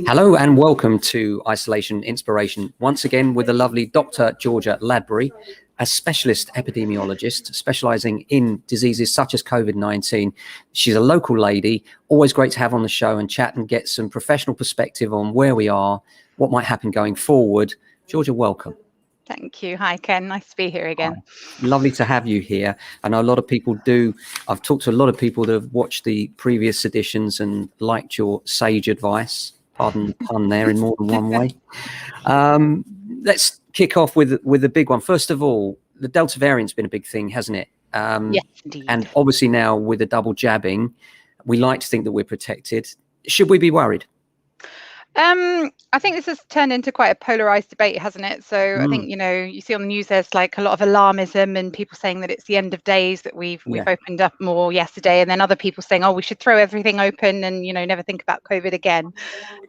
Hello and welcome to Isolation Inspiration, once again with the lovely Dr. Georgia Ladbury, a specialist epidemiologist specializing in diseases such as COVID-19. She's a local lady, always great to have on the show and chat and get some professional perspective on where we are, what might happen going forward. Georgia, welcome. Thank you. Hi, Ken. Nice to be here again. Hi. Lovely to have you here. I know a lot of people do. I've talked to a lot of people that have watched the previous editions and liked your sage advice. Pardon the pun there in more than one way. Let's kick off with the big one. First of all, the Delta variant's been a big thing, hasn't it? Yes, indeed. And obviously now with the double jabbing, we like to think that we're protected. Should we be worried? I think this has turned into quite a polarized debate, hasn't it? So I think, you see on the news, there's like a lot of alarmism and people saying that it's the end of days, that we've opened up more yesterday. And then other people saying, oh, we should throw everything open and, never think about COVID again.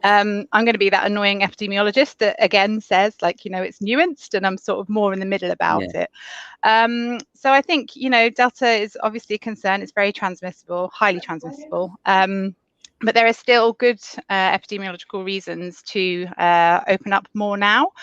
I'm going to be that annoying epidemiologist that again says it's nuanced, and I'm sort of more in the middle about it. So I think, Delta is obviously a concern. It's very transmissible, highly transmissible. But there are still good epidemiological reasons to open up more now.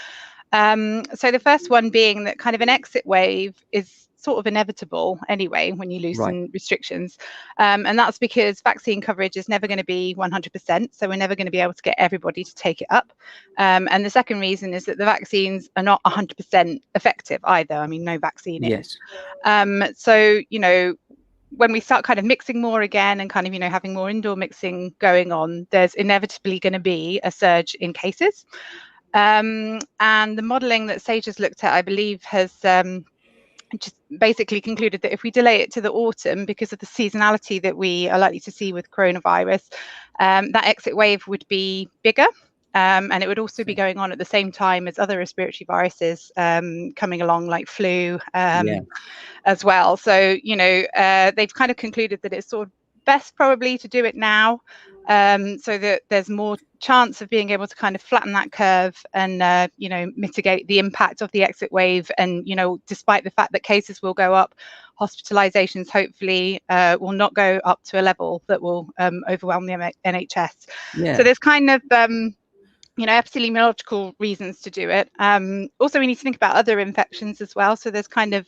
So the first one being that kind of an exit wave is sort of inevitable anyway when you loosen restrictions. And that's because vaccine coverage is never going to be 100%. So we're never going to be able to get everybody to take it up. And the second reason is that the vaccines are not 100% effective either. I mean, no vaccine is. So, when we start kind of mixing more again and kind of, having more indoor mixing going on, there's inevitably going to be a surge in cases. And the modelling that SAGE has looked at, I believe, has just basically concluded that if we delay it to the autumn because of the seasonality that we are likely to see with coronavirus, that exit wave would be bigger. And it would also be going on at the same time as other respiratory viruses coming along, like flu as well. So, they've kind of concluded that it's sort of best probably to do it now, so that there's more chance of being able to kind of flatten that curve and, mitigate the impact of the exit wave. And, despite the fact that cases will go up, hospitalizations hopefully will not go up to a level that will overwhelm the NHS. So there's kind of epidemiological reasons to do it. Also, we need to think about other infections as well. So there's kind of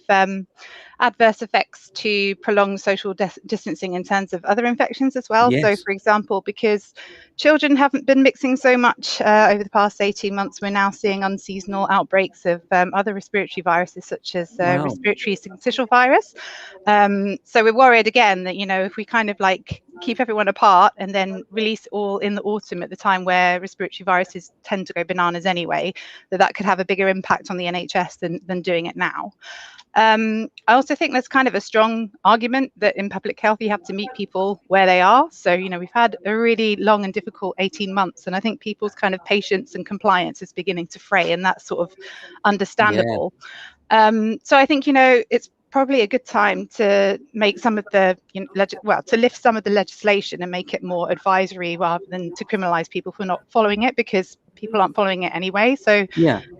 adverse effects to prolonged social distancing in terms of other infections as well. So, for example, because children haven't been mixing so much over the past 18 months, we're now seeing unseasonal outbreaks of other respiratory viruses, such as respiratory syncytial virus. So we're worried again that, if we kind of keep everyone apart and then release all in the autumn at the time where respiratory viruses tend to go bananas anyway, that could have a bigger impact on the NHS than doing it now. I also think there's kind of a strong argument that in public health you have to meet people where they are. So, we've had a really long and difficult 18 months, and I think people's kind of patience and compliance is beginning to fray, and that's sort of understandable. So I think, it's probably a good time to make some of the, to lift some of the legislation and make it more advisory rather than to criminalize people for not following it, because people aren't following it anyway. So,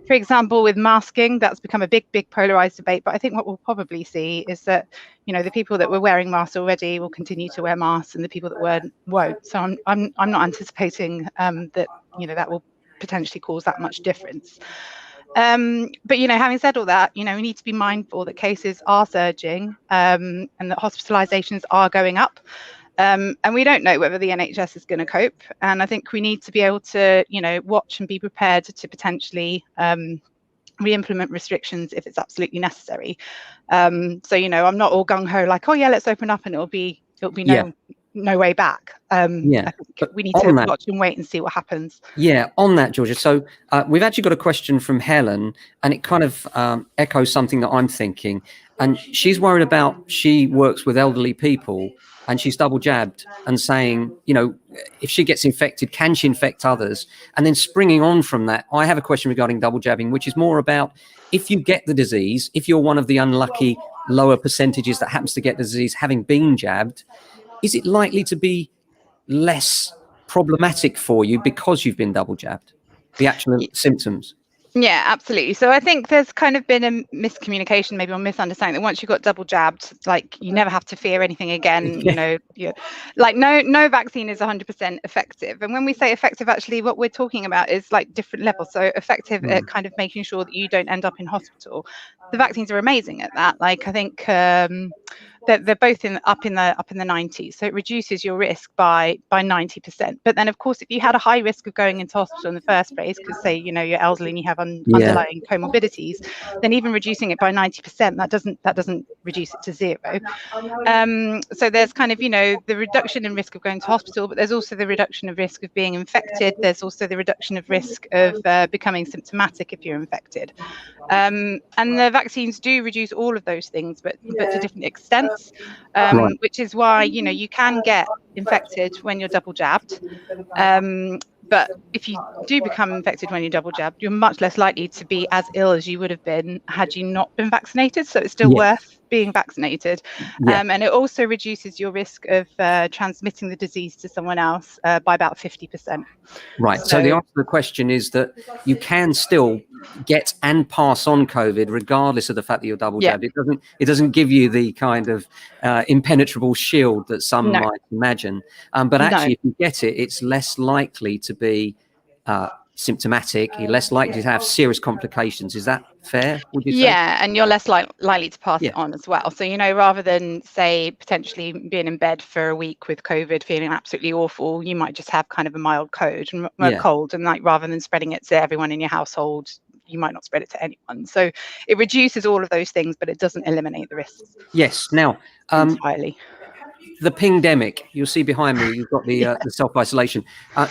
for example, with masking, that's become a big polarized debate. But I think what we'll probably see is that, the people that were wearing masks already will continue to wear masks, and the people that won't. So I'm not anticipating that, that will potentially cause that much difference. But, having said all that, we need to be mindful that cases are surging and that hospitalizations are going up. And we don't know whether the NHS is going to cope. And I think we need to be able to, watch and be prepared to potentially re-implement restrictions if it's absolutely necessary. So, I'm not all gung-ho like, oh, yeah, let's open up and it'll be no way back. I think we need to watch and wait and see what happens. On that, Georgia. So we've actually got a question from Helen, and it kind of echoes something that I'm thinking. And she's worried about, she works with elderly people and she's double jabbed, and saying, if she gets infected, can she infect others? And then springing on from that, I have a question regarding double jabbing, which is more about, if you get the disease, if you're one of the unlucky lower percentages that happens to get the disease having been jabbed, is it likely to be less problematic for you because you've been double jabbed, the actual symptoms? Yeah, absolutely. So I think there's kind of been a miscommunication, maybe, or misunderstanding that once you got double jabbed, like you never have to fear anything again. Like no vaccine is 100% effective. And when we say effective, actually, what we're talking about is like different levels. So effective at kind of making sure that you don't end up in hospital. The vaccines are amazing at that. Like I think they're both up in the 90s, so it reduces your risk by 90%. But then, of course, if you had a high risk of going into hospital in the first place, because say you're elderly and you have underlying comorbidities, then even reducing it by 90%, that doesn't reduce it to zero. So there's kind of the reduction in risk of going to hospital, but there's also the reduction of risk of being infected. There's also the reduction of risk of becoming symptomatic if you're infected. And the vaccines do reduce all of those things, but to different extents, Right. which is why you can get infected when you're double jabbed. But if you do become infected when you're double jabbed, you're much less likely to be as ill as you would have been had you not been vaccinated. So it's still worth being vaccinated. And it also reduces your risk of transmitting the disease to someone else by about 50%. Right. So the answer to the question is that you can still get and pass on COVID regardless of the fact that you're double jabbed. It doesn't give you the kind of impenetrable shield that some might imagine. But actually, if you get it, it's less likely to be symptomatic. You're less likely to have serious complications. Is that fair, would you say? Yeah, and you're less likely to pass it on as well. So, rather than, say, potentially being in bed for a week with COVID, feeling absolutely awful, you might just have kind of a mild cold, and like rather than spreading it to everyone in your household, you might not spread it to anyone. So it reduces all of those things, but it doesn't eliminate the risks. Yes. Now, entirely. The pingdemic, you'll see behind me, you've got the self-isolation.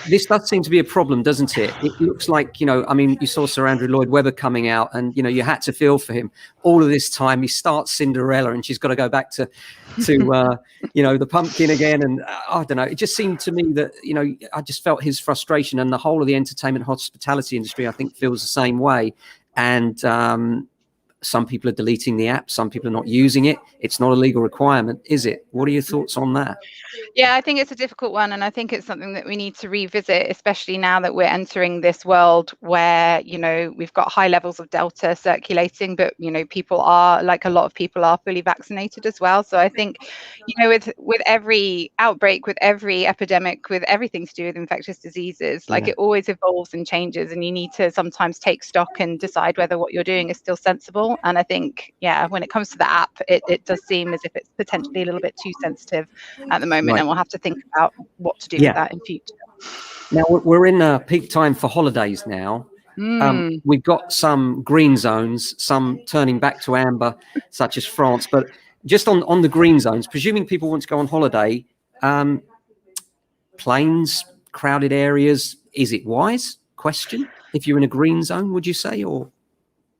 This does seem to be a problem, doesn't it? It looks like, I mean, you saw Sir Andrew Lloyd Webber coming out and, you had to feel for him. All of this time, he starts Cinderella and she's got to go back to the pumpkin again. And I don't know, it just seemed to me that, I just felt his frustration, and the whole of the entertainment hospitality industry, I think, feels the same way. And some people are deleting the app. Some people are not using it. It's not a legal requirement, is it? What are your thoughts on that? Yeah, I think it's a difficult one. And I think it's something that we need to revisit, especially now that we're entering this world where, we've got high levels of Delta circulating, but, people are, like a lot of people are, fully vaccinated as well. So I think, with every outbreak, with every epidemic, with everything to do with infectious diseases, like it always evolves and changes, and you need to sometimes take stock and decide whether what you're doing is still sensible. And I think, when it comes to the app, it does seem as if it's potentially a little bit too sensitive at the moment, and we'll have to think about what to do with that in future. Now, we're in peak time for holidays now. We've got some green zones, some turning back to amber, such as France. But just on the green zones, presuming people want to go on holiday, planes, crowded areas, is it wise? Question. If you're in a green zone, would you say, or?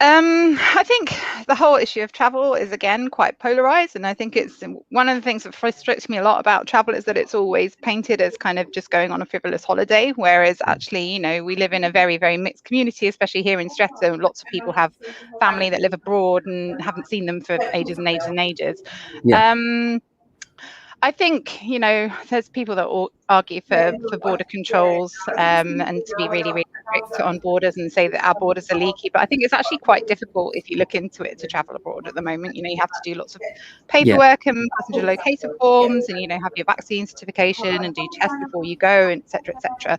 I think the whole issue of travel is, again, quite polarized. And I think it's one of the things that frustrates me a lot about travel is that it's always painted as kind of just going on a frivolous holiday. Whereas actually, we live in a very, very mixed community, especially here in Streatham. Lots of people have family that live abroad and haven't seen them for ages and ages and ages. I think, there's people that argue for border controls and to be really, really strict on borders and say that our borders are leaky. But I think it's actually quite difficult, if you look into it, to travel abroad at the moment. You have to do lots of paperwork and passenger locator forms, and, have your vaccine certification and do tests before you go, and et cetera, et cetera.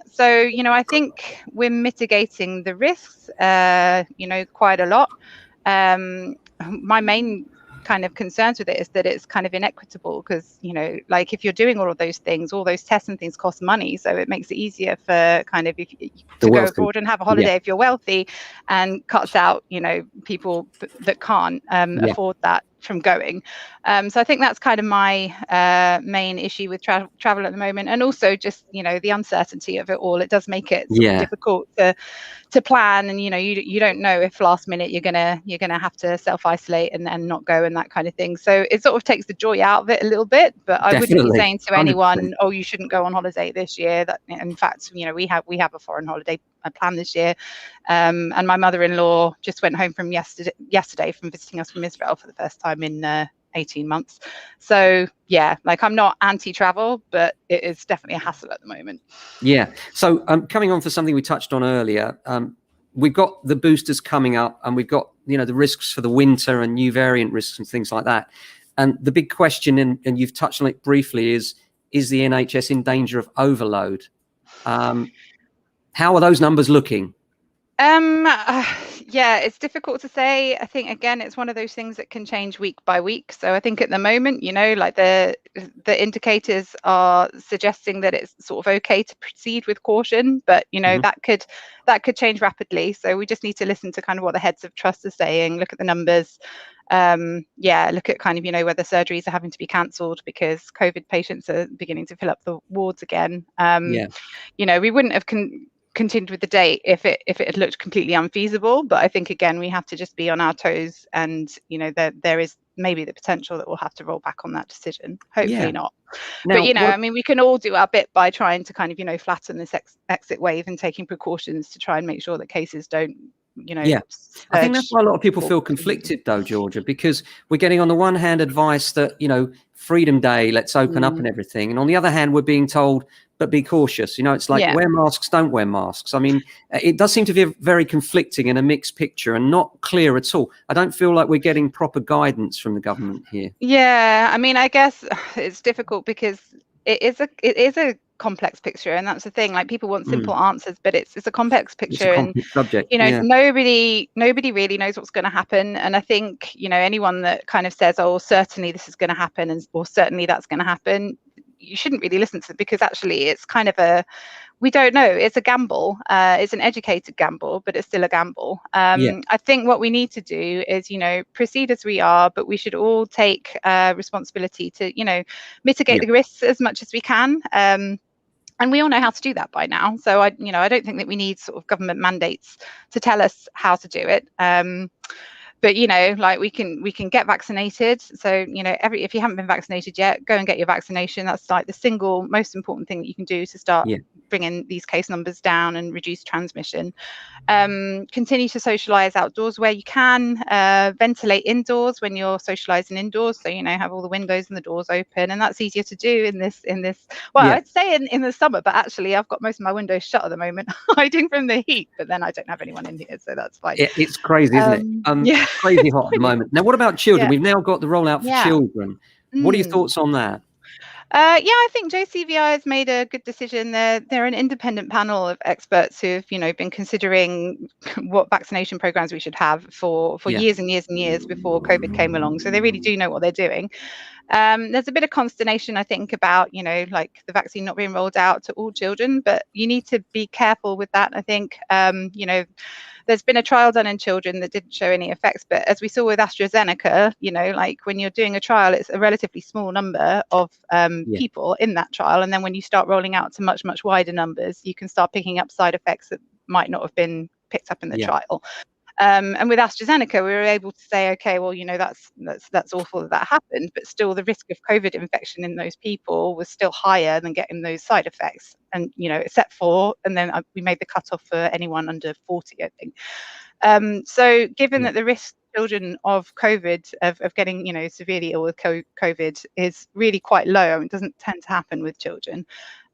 So, I think we're mitigating the risks, quite a lot. My main kind of concerns with it is that it's kind of inequitable, because like if you're doing all of those things, all those tests and things cost money, so it makes it easier for kind of to go abroad and have a holiday if you're wealthy, and cuts out people that can't afford that from going. So I think that's kind of my main issue with travel at the moment, and also just the uncertainty of it all. It does make it sort of difficult to plan, and you don't know if last minute you're gonna have to self-isolate and not go and that kind of thing. So it sort of takes the joy out of it a little bit. But I wouldn't be saying to anyone, 100%. Oh, you shouldn't go on holiday this year. That, in fact, we have a foreign holiday plan this year, and my mother-in-law just went home from yesterday from visiting us from Israel for the first time in 18 months. So like, I'm not anti-travel, but it is definitely a hassle at the moment. So coming on for something we touched on earlier, we've got the boosters coming up, and we've got, the risks for the winter and new variant risks and things like that. And the big question, and you've touched on it briefly, is the NHS in danger of overload? How are those numbers looking? Yeah, it's difficult to say. I think, again, it's one of those things that can change week by week. So I think at the moment, like the indicators are suggesting that it's sort of okay to proceed with caution, but that could change rapidly. So we just need to listen to kind of what the heads of trust are saying, look at the numbers. Look at kind of whether surgeries are having to be cancelled because COVID patients are beginning to fill up the wards again. We wouldn't have continued with the date if it had looked completely unfeasible, but I think, again, we have to just be on our toes, and there is maybe the potential that we'll have to roll back on that decision. Hopefully not. Now, but we can all do our bit by trying to kind of flatten this exit wave and taking precautions to try and make sure that cases don't I think that's why a lot of people feel conflicted, though, Georgia, because we're getting, on the one hand, advice that Freedom Day, let's open up and everything, and on the other hand, we're being told, but be cautious. It's like, wear masks, don't wear masks. I mean, it does seem to be very conflicting and a mixed picture and not clear at all. I don't feel like we're getting proper guidance from the government here. Yeah, I mean, I guess it's difficult because it is a complex picture, and that's the thing. Like, people want simple answers, but it's a complex picture, it's a complex subject. Nobody really knows what's going to happen. And I think anyone that kind of says, oh, certainly this is going to happen, or certainly that's going to happen, you shouldn't really listen to them, because actually it's kind of we don't know. It's a gamble. It's an educated gamble, but it's still a gamble. I think what we need to do is, proceed as we are, but we should all take responsibility to, mitigate the risks as much as we can. And we all know how to do that by now. So I don't think that we need sort of government mandates to tell us how to do it. But like, we can get vaccinated. So if you haven't been vaccinated yet, go and get your vaccination. That's like the single most important thing that you can do to start bringing these case numbers down and reduce transmission. Continue to socialize outdoors where you can. Ventilate indoors when you're socializing indoors. So have all the windows and the doors open, and that's easier to do in this. I'd say in the summer, but actually I've got most of my windows shut at the moment, hiding from the heat. But then I don't have anyone in here, so that's fine. It's crazy, isn't it? Crazy hot at the moment. Now, what about children? We've now got the rollout for children. What are your thoughts on that? I think JCVI has made a good decision. They're an independent panel of experts who've been considering what vaccination programs we should have for years and years and years before COVID came along. So they really do know what they're doing. There's a bit of consternation, I think, about like the vaccine not being rolled out to all children, but you need to be careful with that. I think there's been a trial done in children that didn't show any effects, but as we saw with AstraZeneca, like when you're doing a trial, it's a relatively small number of people in that trial, and then when you start rolling out to much wider numbers, you can start picking up side effects that might not have been picked up in the trial. And with AstraZeneca, we were able to say, okay, well, that's awful that happened, but still the risk of COVID infection in those people was still higher than getting those side effects. And, except for, and then we made the cutoff for anyone under 40, I think. So given that the risk children of COVID, of getting, severely ill with COVID is really quite low, and it doesn't tend to happen with children.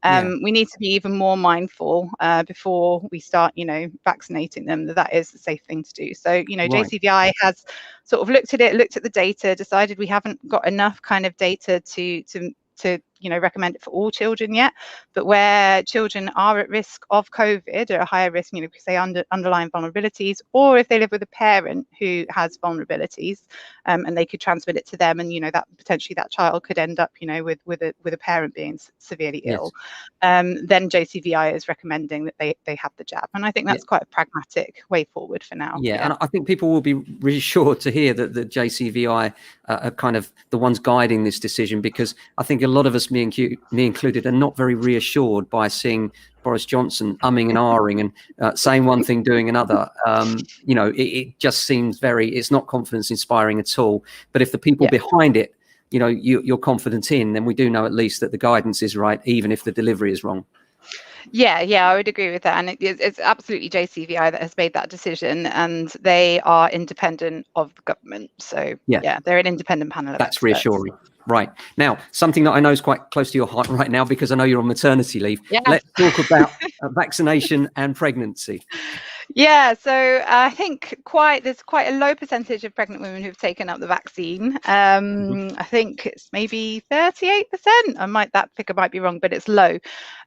We need to be even more mindful before we start, vaccinating them, that is the safe thing to do. So, JCVI has sort of looked at the data, decided we haven't got enough kind of data to recommend it for all children yet, but where children are at risk of COVID, or a higher risk, because they underlying vulnerabilities, or if they live with a parent who has vulnerabilities, and they could transmit it to them, and that potentially that child could end up, with a parent being severely ill, then JCVI is recommending that they have the jab, and I think that's quite a pragmatic way forward for now. And I think people will be reassured to hear that the JCVI are kind of the ones guiding this decision, because I think a lot of us, me included, are not very reassured by seeing Boris Johnson umming and ahhing and saying one thing, doing another. It just seems it's not confidence inspiring at all. But if the people behind it, you're confident in, then we do know at least that the guidance is right, even if the delivery is wrong. I would agree with that, and it's absolutely JCVI that has made that decision, and they are independent of the government. So they're an independent panel of experts. Reassuring. Right. Now, something that I know is quite close to your heart right now, because I know you're on maternity leave. Let's talk about vaccination and pregnancy. Yeah, so I think there's quite a low percentage of pregnant women who've taken up the vaccine. I think it's maybe 38%. That figure might be wrong, but it's low.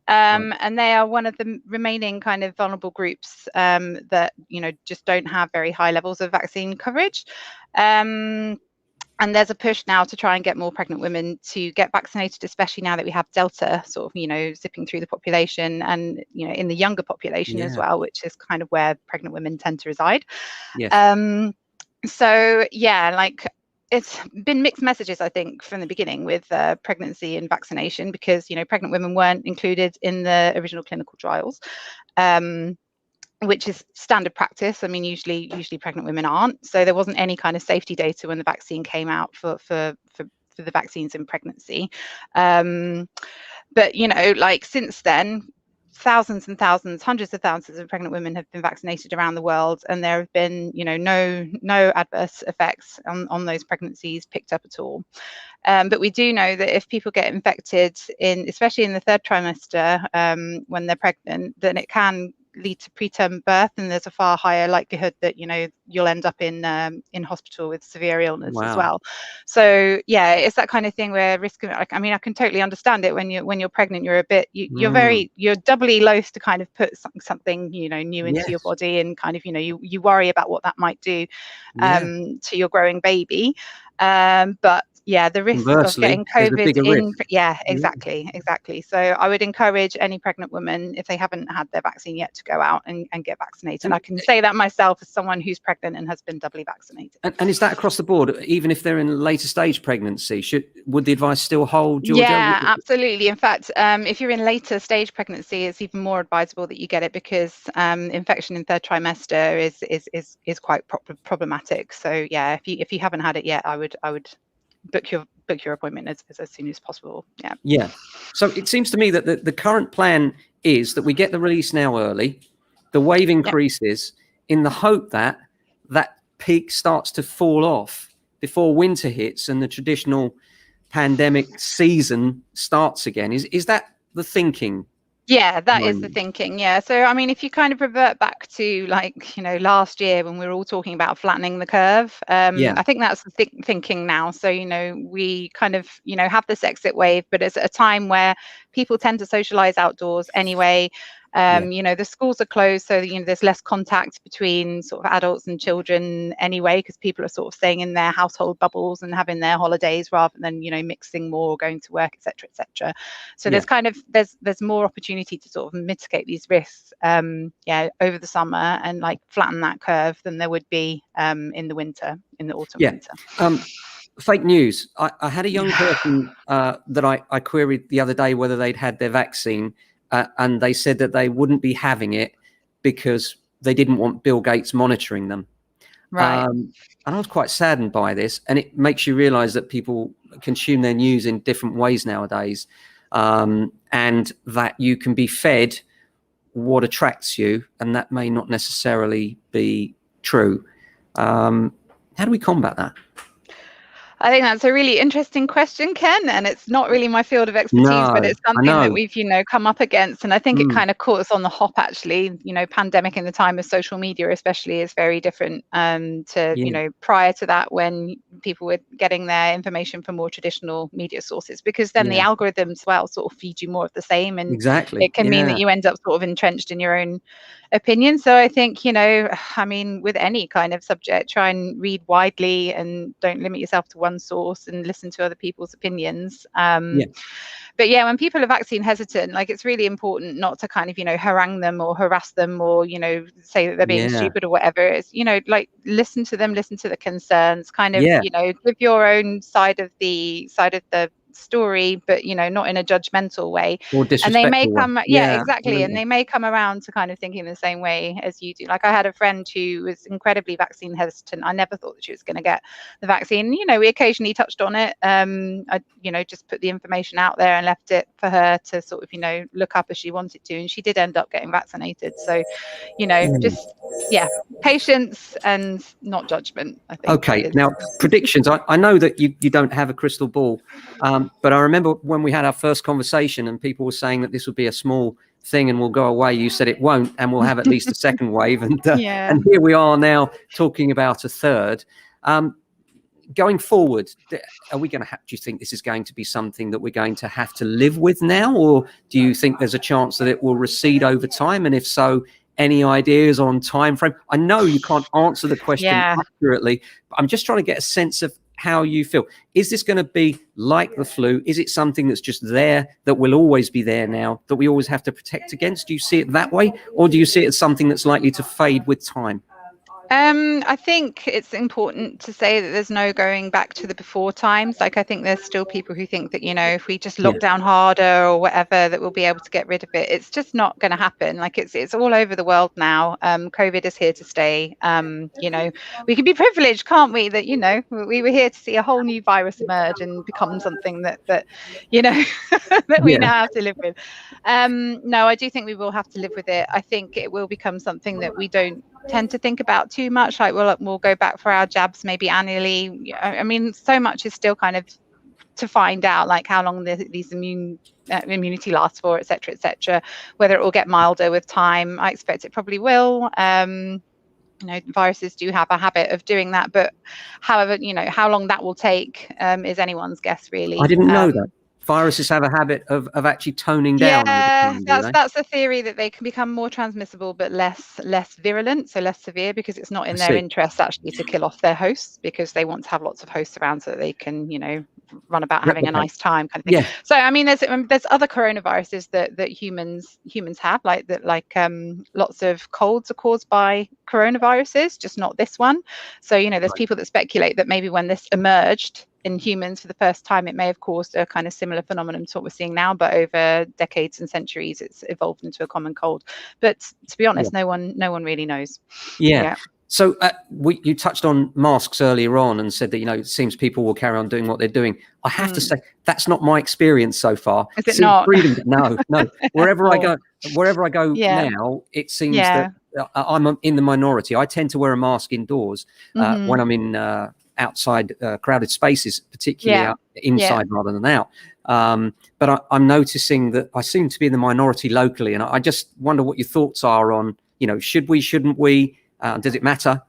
And they are one of the remaining kind of vulnerable groups that just don't have very high levels of vaccine coverage. And there's a push now to try and get more pregnant women to get vaccinated, especially now that we have Delta sort of, zipping through the population and, in the younger population as well, which is kind of where pregnant women tend to reside. Yes. So, yeah, like it's been mixed messages, I think, from the beginning with pregnancy and vaccination, because, pregnant women weren't included in the original clinical trials. Which is standard practice. I mean, usually pregnant women aren't. So there wasn't any kind of safety data when the vaccine came out for the vaccines in pregnancy. But like since then, thousands and thousands, hundreds of thousands of pregnant women have been vaccinated around the world, and there have been no adverse effects on those pregnancies picked up at all. But we do know that if people get infected especially in the third trimester when they're pregnant, then it can lead to preterm birth, and there's a far higher likelihood that you'll end up in hospital with severe illness as well. So yeah, it's that kind of thing where risk of, I mean, I can totally understand it when you're pregnant. You're a bit you're doubly loath to kind of put something new into your body, and kind of you worry about what that might do to your growing baby. But yeah, the risk of getting COVID exactly. So I would encourage any pregnant woman, if they haven't had their vaccine yet, to go out and get vaccinated. And I can say that myself as someone who's pregnant and has been doubly vaccinated. And is that across the board, even if they're in later stage pregnancy? Would the advice still hold, Georgia? Yeah, absolutely. In fact, if you're in later stage pregnancy, it's even more advisable that you get it, because infection in third trimester is quite problematic. So yeah, if you haven't had it yet, I would book your appointment as soon as possible. Yeah. So it seems to me that the current plan is that we get the release now early, the wave increases in the hope that that peak starts to fall off before winter hits and the traditional pandemic season starts again. Is that the thinking? Yeah, that is the thinking. Yeah. So, I mean, if you kind of revert back to last year when we were all talking about flattening the curve, I think that's the thinking now. So, we kind of, have this exit wave, but it's at a time where people tend to socialize outdoors anyway. The schools are closed, so there's less contact between sort of adults and children anyway, because people are sort of staying in their household bubbles and having their holidays rather than mixing more, going to work, etc. So there's kind of there's more opportunity to sort of mitigate these risks over the summer and flatten that curve than there would be in the autumn winter. Fake news. I had a young person that I queried the other day whether they'd had their vaccine. And they said that they wouldn't be having it because they didn't want Bill Gates monitoring them. Right. And I was quite saddened by this. And it makes you realize that people consume their news in different ways nowadays, and that you can be fed what attracts you, and that may not necessarily be true. How do we combat that? I think that's a really interesting question, Ken, and it's not really my field of expertise, but it's something that we've, come up against. And I think it kind of caught us on the hop, actually. Pandemic in the time of social media, especially, is very different to, prior to that, when people were getting their information from more traditional media sources, because then the algorithms, sort of feed you more of the same. And it can mean that you end up sort of entrenched in your own opinion. So I think, I mean, with any kind of subject, try and read widely and don't limit yourself to one source and listen to other people's opinions. But yeah, when people are vaccine hesitant, it's really important not to kind of, harangue them or harass them or, say that they're being stupid or whatever. It's, listen to them, listen to the concerns, kind of, give your own side of the story, but not in a judgmental way. Or disrespectful. And they may come exactly. And they may come around to kind of thinking the same way as you do. I had a friend who was incredibly vaccine hesitant. I never thought that she was going to get the vaccine. We occasionally touched on it. I just put the information out there and left it for her to sort of look up as she wanted to, and she did end up getting vaccinated. So just patience and not judgment, I think. Okay, now predictions. I know that you don't have a crystal ball, but I remember when we had our first conversation and people were saying that this would be a small thing and will go away. You said it won't, and we'll have at least a second wave. And and here we are now talking about a third. Going forward, are we going to do you think this is going to be something that we're going to have to live with now, or do you think there's a chance that it will recede over time? And if so, any ideas on time frame? I know you can't answer the question accurately, but I'm just trying to get a sense of how you feel. Is this going to be like the flu? Is it something that's just there, that will always be there now, that we always have to protect against? Do you see it that way, or do you see it as something that's likely to fade with time? I think it's important to say that there's no going back to the before times. Like, I think there's still people who think that, if we just lock down harder or whatever, that we'll be able to get rid of it. It's just not going to happen. Like, it's all over the world now. COVID is here to stay. We can be privileged, can't we? That, we were here to see a whole new virus emerge and become something that that we now have to live with. No, I do think we will have to live with it. I think it will become something that we don't tend to think about too much. Like, we'll go back for our jabs maybe annually. I mean, so much is still kind of to find out, like how long these immunity lasts for, etc., whether it will get milder with time. I expect it probably will. Viruses do have a habit of doing that, but however, how long that will take is anyone's guess, really. I didn't know that. Viruses have a habit of actually toning down. Yeah, that's a theory, that they can become more transmissible but less virulent, so less severe, because it's not in their interest actually to kill off their hosts, because they want to have lots of hosts around so that they can, run about having a nice time, kind of thing. So I mean, there's other coronaviruses that humans have, like lots of colds are caused by coronaviruses, just not this one. So there's people that speculate that maybe when this emerged in humans for the first time, it may have caused a kind of similar phenomenon to what we're seeing now, but over decades and centuries, it's evolved into a common cold. But to be honest, no one really knows. So you touched on masks earlier on and said that, it seems people will carry on doing what they're doing. I have to say, that's not my experience so far. Is it not? Freedom, no. Wherever I go now, it seems that I'm in the minority. I tend to wear a mask indoors when I'm in outside crowded spaces, particularly inside rather than out. But I'm noticing that I seem to be in the minority locally, and I just wonder what your thoughts are on, should we, shouldn't we? Does it matter?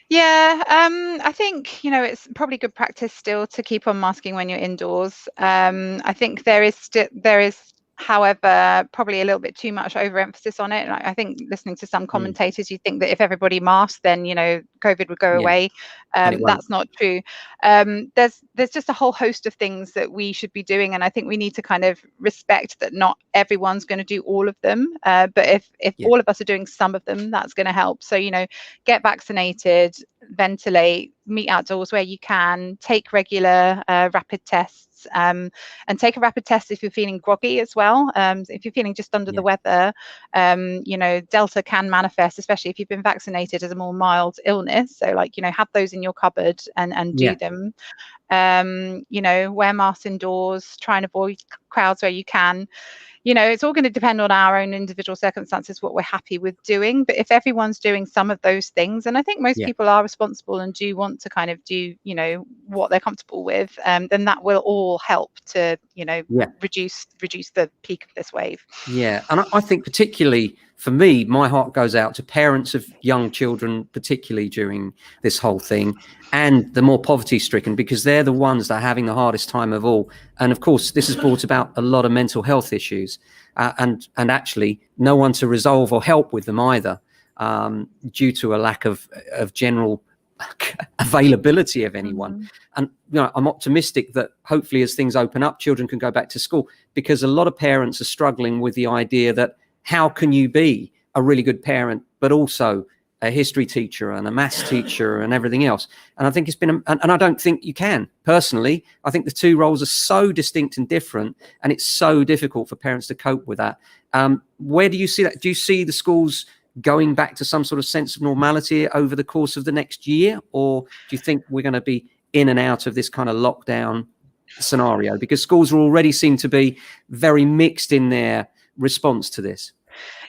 Yeah, I think, it's probably good practice still to keep on masking when you're indoors. I think there is, however, probably a little bit too much overemphasis on it. I think, listening to some commentators, you think that if everybody masked, then COVID would go away. That's not true. There's just a whole host of things that we should be doing, and I think we need to kind of respect that not everyone's going to do all of them. But if all of us are doing some of them, that's going to help. So get vaccinated, ventilate, meet outdoors where you can, take regular rapid tests. And take a rapid test if you're feeling groggy as well. If you're feeling just under the weather, Delta can manifest, especially if you've been vaccinated, as a more mild illness. So have those in your cupboard and do them. Wear masks indoors, try and avoid crowds where you can. It's all going to depend on our own individual circumstances, what we're happy with doing. But if everyone's doing some of those things, and I think most people are responsible and do want to kind of do, what they're comfortable with, then that will all help to, reduce the peak of this wave. Yeah. And I think particularly for me, my heart goes out to parents of young children, particularly during this whole thing, and the more poverty stricken, because they're the ones that are having the hardest time of all. And of course, this has brought about a lot of mental health issues, and actually no one to resolve or help with them either, due to a lack of general availability of anyone. And I'm optimistic that hopefully as things open up, children can go back to school, because a lot of parents are struggling with the idea that how can you be a really good parent but also a history teacher and a maths teacher and everything else? And I think it's been and I don't think you can. Personally, I think the two roles are so distinct and different, and it's so difficult for parents to cope with that. Where do you see that? Do you see the schools going back to some sort of sense of normality over the course of the next year, or do you think we're going to be in and out of this kind of lockdown scenario? Because schools already seem to be very mixed in their response to this.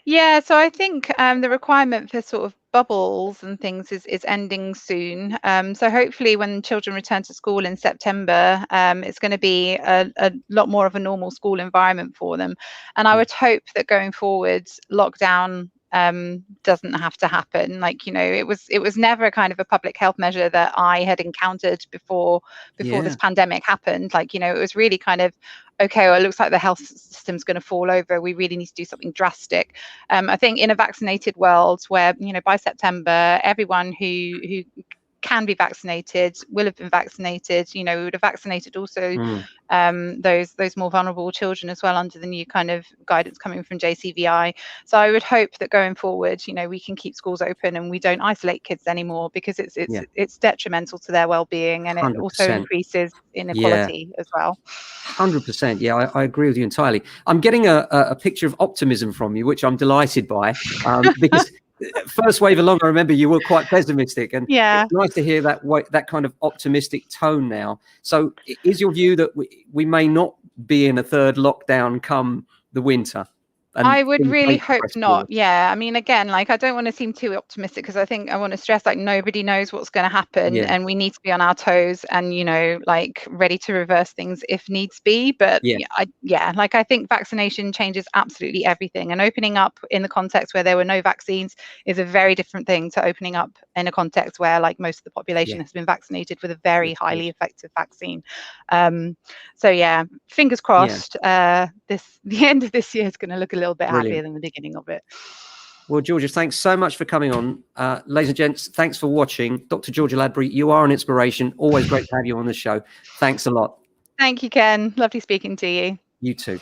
Yeah, so I think the requirement for sort of bubbles and things is ending soon. So hopefully when children return to school in September, it's going to be a lot more of a normal school environment for them. And I would hope that going forward, lockdown doesn't have to happen. Like, you know, it was never a kind of a public health measure that I had encountered before this pandemic happened. Like, you know, it was really kind of, okay, well, it looks like the health system's going to fall over. We really need to do something drastic. I think in a vaccinated world where, you know, by September, everyone who can be vaccinated will have been vaccinated. You know, we would have vaccinated also those more vulnerable children as well under the new kind of guidance coming from JCVI. So I would hope that going forward, you know, we can keep schools open and we don't isolate kids anymore, because it's detrimental to their well-being, and it 100%. also increases inequality as well. 100%. Yeah, I agree with you entirely. I'm getting a picture of optimism from you, which I'm delighted by, because first wave along, I remember you were quite pessimistic, and it's nice to hear that kind of optimistic tone now. So is your view that we may not be in a third lockdown come the winter? I would really hope not. Yeah, I mean, again, like, I don't want to seem too optimistic, because I think I want to stress, like, nobody knows what's going to happen, and we need to be on our toes and, you know, like, ready to reverse things if needs be. But like, I think vaccination changes absolutely everything, and opening up in the context where there were no vaccines is a very different thing to opening up in a context where, like, most of the population has been vaccinated with a very highly effective vaccine. So yeah, fingers crossed. The end of this year is going to look a little bit happier than the beginning of it. Well, Georgia, thanks so much for coming on. Ladies and gents, thanks for watching. Dr. Georgia Ladbury, you are an inspiration. Always great to have you on the show. Thanks a lot. Thank you, Ken. Lovely speaking to you. You too.